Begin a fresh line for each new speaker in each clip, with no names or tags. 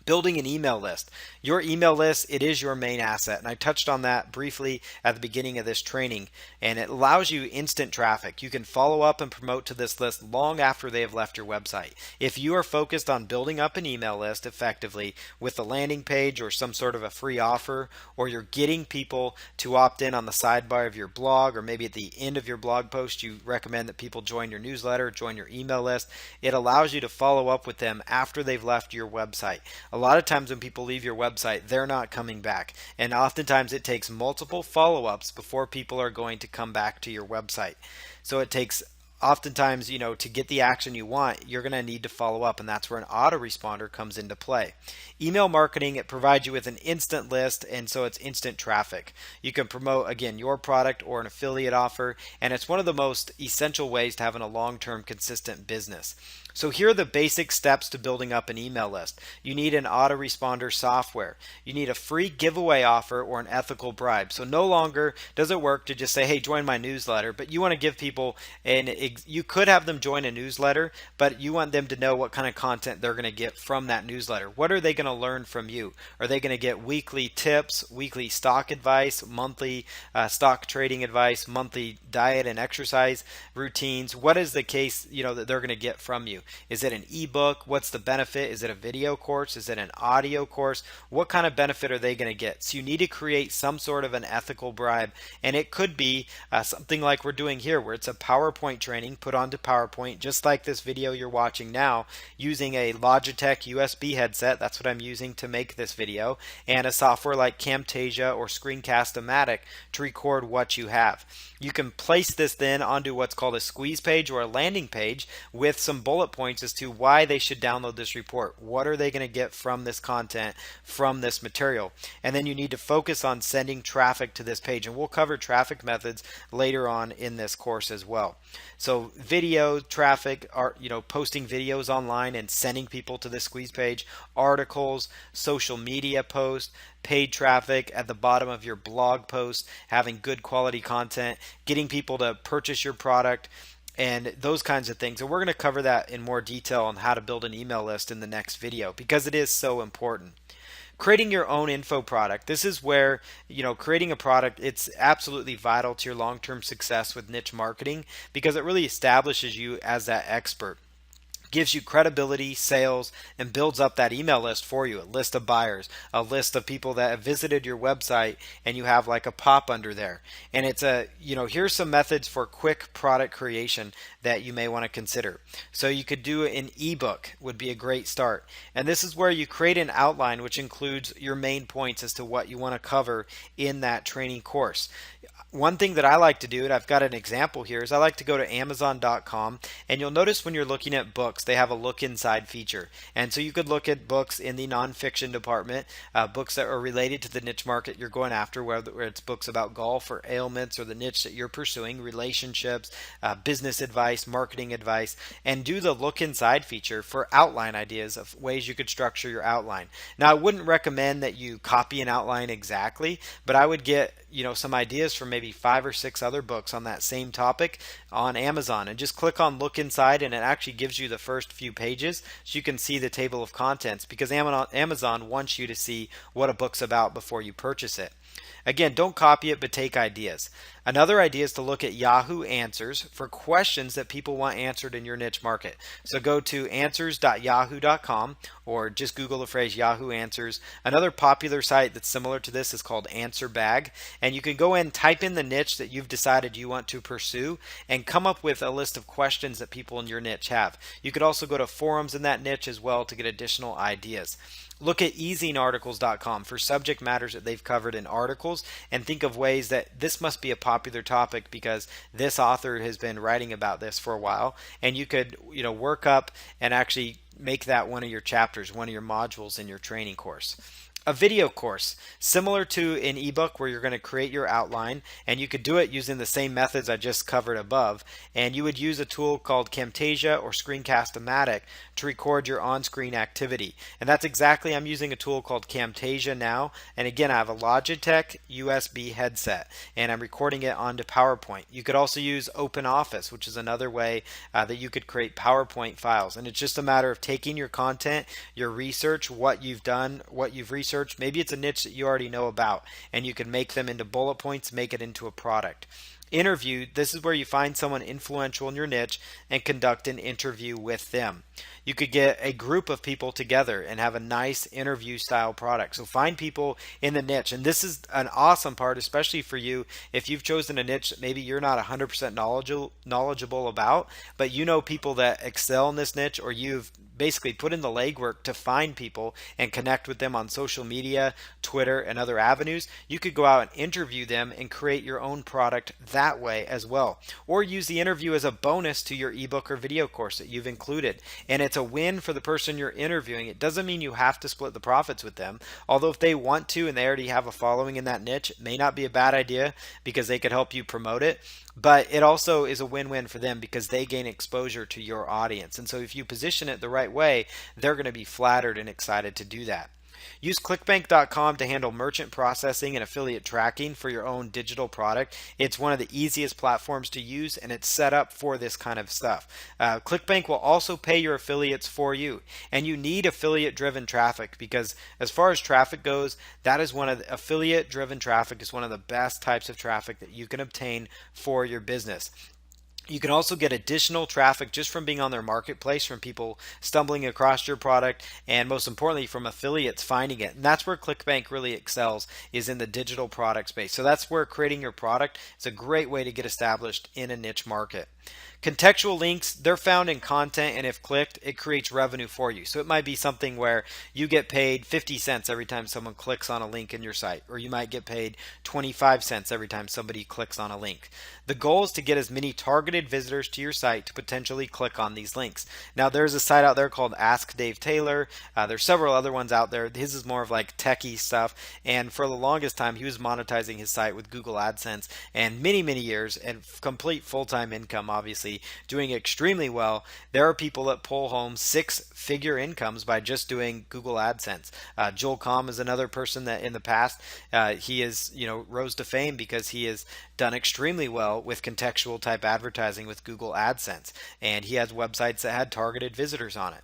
Building an email list. Your email list, it is your main asset. And I touched on that briefly at the beginning of this training. And it allows you instant traffic. You can follow up and promote to this list long after they have left your website. If you are focused on building up an email list effectively with a landing page or some sort of a free offer, or you're getting people to opt in on the sidebar of your blog, or maybe at the end of your blog post, you recommend that people join your newsletter, join your email list, it allows you to follow up with them after they've left your website. A lot of times when people leave your website, they're not coming back. And oftentimes it takes multiple follow-ups before people are going to come back to your website. So it takes oftentimes, to get the action you want, you're going to need to follow up, and that's where an autoresponder comes into play. Email marketing, it provides you with an instant list, and so it's instant traffic. You can promote, again, your product or an affiliate offer, and it's one of the most essential ways to having a long-term consistent business. So here are the basic steps to building up an email list. You need an autoresponder software. You need a free giveaway offer or an ethical bribe. So no longer does it work to just say, hey, join my newsletter, but you want to give people, and you could have them join a newsletter, but you want them to know what kind of content they're going to get from that newsletter. What are they going to learn from you? Are they going to get weekly tips, weekly stock advice, monthly stock trading advice, monthly diet and exercise routines? What is the case, that they're going to get from you? Is it an ebook? What's the benefit? Is it a video course? Is it an audio course? What kind of benefit are they going to get? So you need to create some sort of an ethical bribe, and it could be something like we're doing here, where it's a PowerPoint training put onto PowerPoint, just like this video you're watching now, using a Logitech USB headset. That's what I'm using to make this video, and a software like Camtasia or Screencast-O-Matic to record what you have. You can place this then onto what's called a squeeze page or a landing page with some bullet points as to why they should download this report. What are they going to get from this content, from this material? And then you need to focus on sending traffic to this page. And we'll cover traffic methods later on in this course as well. So video traffic, posting videos online and sending people to the squeeze page, articles, social media posts, paid traffic at the bottom of your blog post, having good quality content, getting people to purchase your product, and those kinds of things. And we're going to cover that in more detail on how to build an email list in the next video, because it is so important. Creating your own info product. This is where, creating a product, it's absolutely vital to your long-term success with niche marketing, because it really establishes you as that expert. Gives you credibility, sales, and builds up that email list for you, a list of buyers, a list of people that have visited your website, and you have like a pop under there. And it's here's some methods for quick product creation that you may want to consider. So you could do an ebook, would be a great start. And this is where you create an outline which includes your main points as to what you want to cover in that training course. One thing that I like to do, and I've got an example here, is I like to go to Amazon.com, and you'll notice when you're looking at books, they have a look inside feature. And so you could look at books in the nonfiction department, books that are related to the niche market you're going after, whether it's books about golf or ailments or the niche that you're pursuing, relationships, business advice, marketing advice, and do the look inside feature for outline ideas of ways you could structure your outline. Now, I wouldn't recommend that you copy an outline exactly, but I would get some ideas from maybe 5 or 6 other books on that same topic on Amazon, and just click on look inside, and it actually gives you the first few pages so you can see the table of contents, because Amazon wants you to see what a book's about before you purchase it. Again, don't copy it, but take ideas. Another idea is to look at Yahoo Answers for questions that people want answered in your niche market. So go to answers.yahoo.com, or just Google the phrase Yahoo Answers. Another popular site that's similar to this is called Answer Bag, and you can go in, type in the niche that you've decided you want to pursue, and come up with a list of questions that people in your niche have. You could also go to forums in that niche as well to get additional ideas. Look at easingarticles.com for subject matters that they've covered in articles, and think of ways that this must be a popular topic because this author has been writing about this for a while, and you could work up and actually make that one of your chapters, one of your modules in your training course. A video course, similar to an ebook where you're going to create your outline, and you could do it using the same methods I just covered above. And you would use a tool called Camtasia or Screencast-O-Matic to record your on-screen activity. And that's exactly, I'm using a tool called Camtasia now. And again, I have a Logitech USB headset, and I'm recording it onto PowerPoint. You could also use OpenOffice, which is another way that you could create PowerPoint files. And it's just a matter of taking your content, your research, what you've done, what you've researched. Maybe it's a niche that you already know about, and you can make them into bullet points, make it into a product. Interview, this is where you find someone influential in your niche and conduct an interview with them. You could get a group of people together and have a nice interview style product. So find people in the niche. And this is an awesome part, especially for you if you've chosen a niche that maybe you're not 100% knowledgeable about, but you know people that excel in this niche, or you've basically put in the legwork to find people and connect with them on social media, Twitter, and other avenues. You could go out and interview them and create your own product that way as well. Or use the interview as a bonus to your ebook or video course that you've included. And it's a win for the person you're interviewing. It doesn't mean you have to split the profits with them. Although if they want to and they already have a following in that niche, it may not be a bad idea because they could help you promote it. But it also is a win-win for them because they gain exposure to your audience. And so if you position it the right way, they're going to be flattered and excited to do that. Use clickbank.com to handle merchant processing and affiliate tracking for your own digital product. It's one of the easiest platforms to use, and it's set up for this kind of stuff. ClickBank will also pay your affiliates for you, and you need affiliate-driven traffic because as far as traffic goes, that is one of the affiliate-driven traffic is one of the best types of traffic that you can obtain for your business. You can also get additional traffic just from being on their marketplace, from people stumbling across your product, and most importantly, from affiliates finding it. And that's where ClickBank really excels, is in the digital product space. So that's where creating your product is a great way to get established in a niche market. Contextual links, they're found in content, and if clicked, it creates revenue for you. So it might be something where you get paid 50 cents every time someone clicks on a link in your site, or you might get paid 25 cents every time somebody clicks on a link. The goal is to get as many targeted visitors to your site to potentially click on these links. Now, there's a site out there called Ask Dave Taylor. There's several other ones out there. His is more of like techie stuff, and for the longest time, he was monetizing his site with Google AdSense, and many years, and complete full-time income, obviously, doing extremely well. There are people that pull home six-figure incomes by just doing Google AdSense. Joel Comm is another person that in the past he is rose to fame because he has done extremely well with contextual type advertising with Google AdSense, and he has websites that had targeted visitors on it.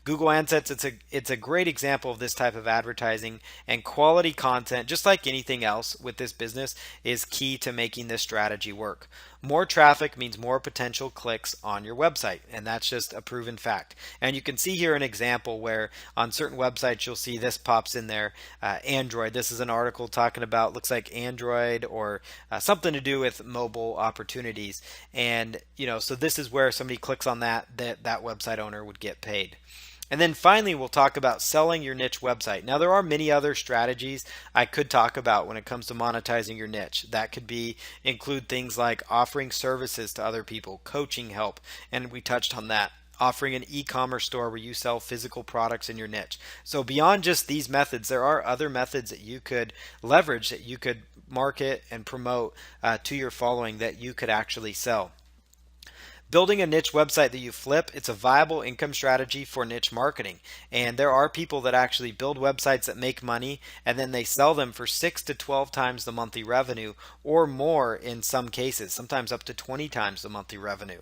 Google AdSense, it's a great example of this type of advertising, and quality content, just like anything else with this business, is key to making this strategy work. More traffic means more potential clicks on your website, and that's just a proven fact. And you can see here an example where on certain websites you'll see this pops in there, Android. This is an article talking about, looks like Android or something to do with mobile opportunities. And so this is where somebody clicks on that website owner would get paid. And then finally, we'll talk about selling your niche website. Now, there are many other strategies I could talk about when it comes to monetizing your niche. That could include things like offering services to other people, coaching help, and we touched on that. Offering an e-commerce store where you sell physical products in your niche. So beyond just these methods, there are other methods that you could leverage, that you could market and promote to your following, that you could actually sell. Building a niche website that you flip, it's a viable income strategy for niche marketing. And there are people that actually build websites that make money and then they sell them for 6 to 12 times the monthly revenue, or more in some cases, sometimes up to 20 times the monthly revenue.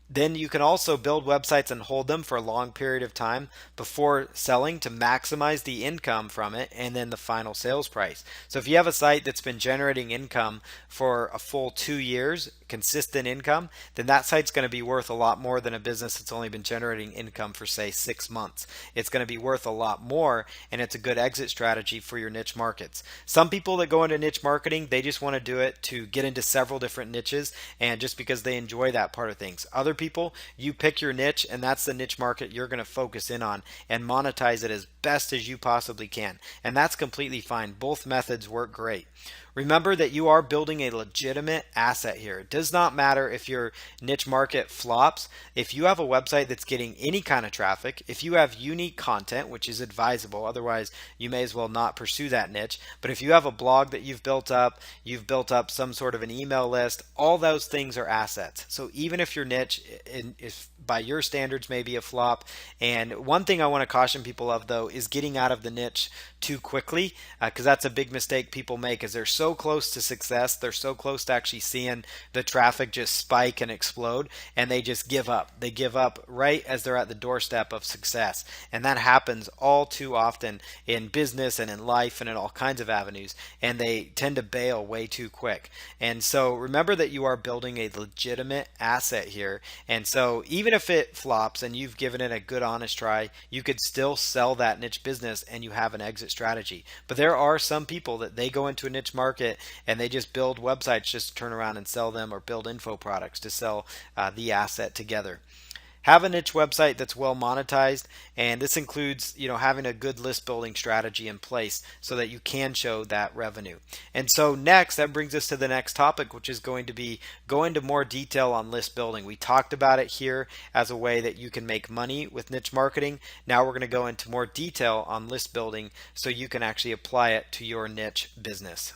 Then you can also build websites and hold them for a long period of time before selling to maximize the income from it and then the final sales price. So if you have a site that's been generating income for a full 2 years, consistent income, then that site's going to be worth a lot more than a business that's only been generating income for, say, 6 months. It's going to be worth a lot more, and it's a good exit strategy for your niche markets. Some people that go into niche marketing, they just want to do it to get into several different niches and just because they enjoy that part of things. Other people, you pick your niche, and that's the niche market you're going to focus in on and monetize it as best as you possibly can. And that's completely fine. Both methods work great. Remember that you are building a legitimate asset here. It does not matter if your niche market flops. If you have a website that's getting any kind of traffic, if you have unique content, which is advisable, otherwise you may as well not pursue that niche. But if you have a blog that you've built up some sort of an email list, all those things are assets. So even if your niche is by your standards maybe a flop, and one thing I want to caution people of though is getting out of the niche too quickly, because that's a big mistake people make. Is they're so close to success, they're so close to actually seeing the traffic just spike and explode, and they just give up. They give up right as they're at the doorstep of success, and that happens all too often in business and in life and in all kinds of avenues, and they tend to bail way too quick. And so remember that you are building a legitimate asset here, and so even if it flops and you've given it a good honest try, you could still sell that niche business and you have an exit strategy. But there are some people that they go into a niche market and they just build websites just to turn around and sell them, or build info products to sell the asset together. Have a niche website that's well monetized, and this includes, having a good list building strategy in place so that you can show that revenue. And so next, that brings us to the next topic, which is going to be go into more detail on list building. We talked about it here as a way that you can make money with niche marketing. Now we're going to go into more detail on list building so you can actually apply it to your niche business.